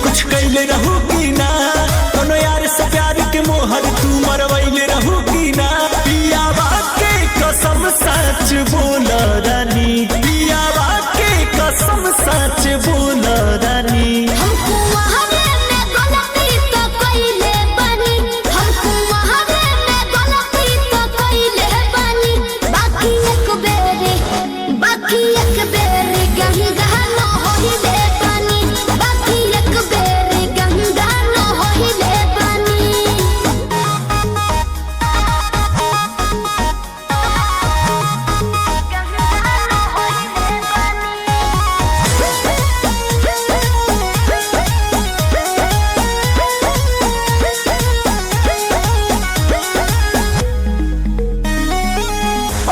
कुछ कैले रहू की ना कोनो यार से प्यार के मोहर तू मरवैले रहू की ना पियावा के कसम सच बोल रानी पियावा के कसम सच बोल रानी हमको वहारे में गलती तो कइले बानी हमको वहारे में गलती तो कइले बानी बाकी एक बेरी गंगा न होइले बानी बाकी एक बेरी गंगा न होइले बानी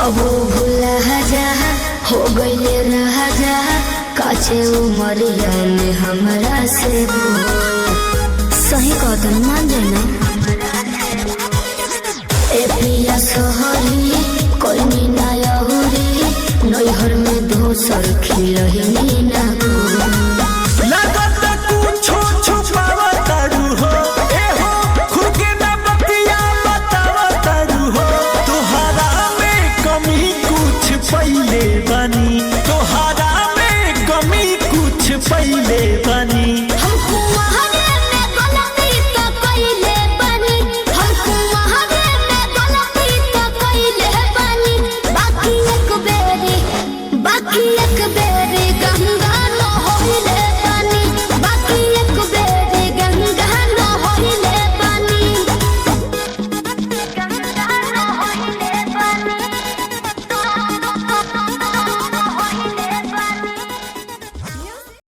अबो भूला जा हो गईले रहा जा काचे उमरिया में हमरा से सही कदम मान जाना ए पिया सोहरी कोई ना यहुरी नैहर में दोसर खिलही ना लगत कुछो छुपावा तारू हो ए हो खुद के ना बतिया बतावा तारू हो तुहरा में कमी कुछ पहिले बानी